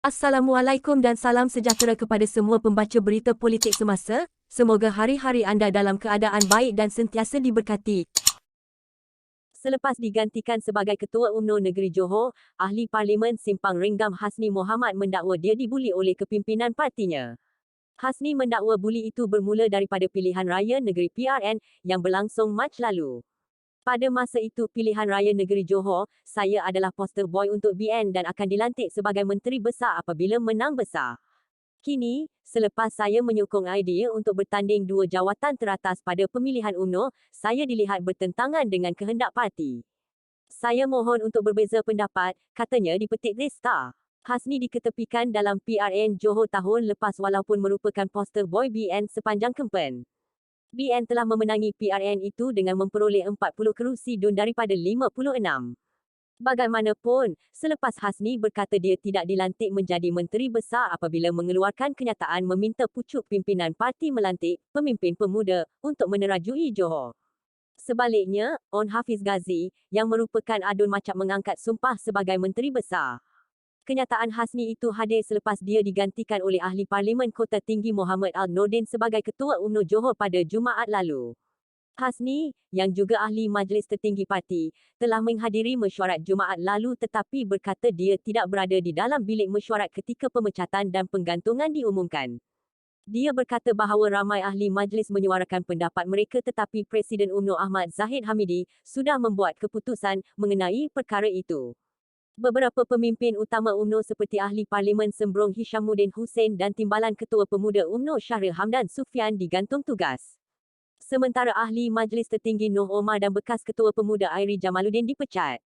Assalamualaikum dan salam sejahtera kepada semua pembaca berita politik semasa. Semoga hari-hari anda dalam keadaan baik dan sentiasa diberkati. Selepas digantikan sebagai Ketua UMNO Negeri Johor, Ahli Parlimen Simpang Ringgam Hasni Mohamad mendakwa dia dibuli oleh kepimpinan partinya. Hasni mendakwa buli itu bermula daripada pilihan raya negeri PRN yang berlangsung Mac lalu. Pada masa itu pilihan raya negeri Johor, saya adalah poster boy untuk BN dan akan dilantik sebagai Menteri Besar apabila menang besar. Kini, selepas saya menyokong idea untuk bertanding dua jawatan teratas pada pemilihan UMNO, saya dilihat bertentangan dengan kehendak parti. Saya mohon untuk berbeza pendapat, katanya di petik The Star. Hasni diketepikan dalam PRN Johor tahun lepas walaupun merupakan poster boy BN sepanjang kempen. BN telah memenangi PRN itu dengan memperoleh 40 kerusi DUN daripada 56. Bagaimanapun, selepas Hasni berkata dia tidak dilantik menjadi Menteri Besar apabila mengeluarkan kenyataan meminta pucuk pimpinan parti melantik pemimpin pemuda untuk menerajui Johor. Sebaliknya, On Hafiz Ghazi, yang merupakan adun macam mengangkat sumpah sebagai Menteri Besar. Kenyataan Hasni itu hadir selepas dia digantikan oleh Ahli Parlimen Kota Tinggi Muhammad Al-Nordin sebagai Ketua UMNO Johor pada Jumaat lalu. Hasni, yang juga Ahli Majlis Tertinggi Parti, telah menghadiri mesyuarat Jumaat lalu tetapi berkata dia tidak berada di dalam bilik mesyuarat ketika pemecatan dan penggantungan diumumkan. Dia berkata bahawa ramai ahli majlis menyuarakan pendapat mereka tetapi Presiden UMNO Ahmad Zahid Hamidi sudah membuat keputusan mengenai perkara itu. Beberapa pemimpin utama UMNO seperti Ahli Parlimen Sembrong Hishamuddin Hussein dan Timbalan Ketua Pemuda UMNO Syahril Hamdan Sufian digantung tugas. Sementara Ahli Majlis Tertinggi Noh Omar dan bekas Ketua Pemuda Airi Jamaluddin dipecat.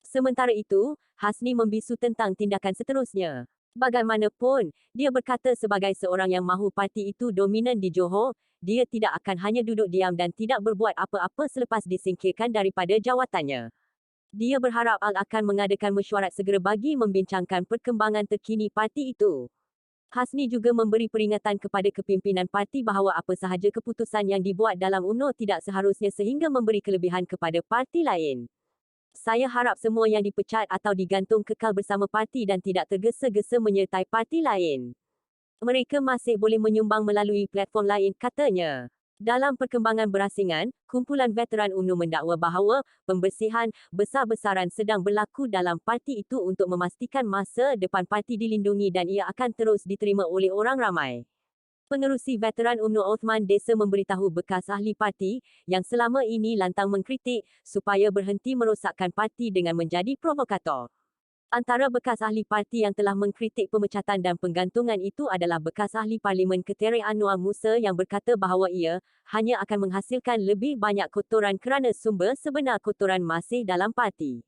Sementara itu, Hasni membisu tentang tindakan seterusnya. Bagaimanapun, dia berkata sebagai seorang yang mahu parti itu dominan di Johor, dia tidak akan hanya duduk diam dan tidak berbuat apa-apa selepas disingkirkan daripada jawatannya. Dia berharap ALT akan mengadakan mesyuarat segera bagi membincangkan perkembangan terkini parti itu. Hasni juga memberi peringatan kepada kepimpinan parti bahawa apa sahaja keputusan yang dibuat dalam UMNO tidak seharusnya sehingga memberi kelebihan kepada parti lain. Saya harap semua yang dipecat atau digantung kekal bersama parti dan tidak tergesa-gesa menyertai parti lain. Mereka masih boleh menyumbang melalui platform lain, katanya. Dalam perkembangan berasingan, kumpulan veteran UMNO mendakwa bahawa pembersihan besar-besaran sedang berlaku dalam parti itu untuk memastikan masa depan parti dilindungi dan ia akan terus diterima oleh orang ramai. Pengerusi veteran UMNO Othman Desa memberitahu bekas ahli parti yang selama ini lantang mengkritik supaya berhenti merosakkan parti dengan menjadi provokator. Antara bekas ahli parti yang telah mengkritik pemecatan dan penggantungan itu adalah bekas ahli Parlimen Ketere Anwar Musa yang berkata bahawa ia hanya akan menghasilkan lebih banyak kotoran kerana sumber sebenar kotoran masih dalam parti.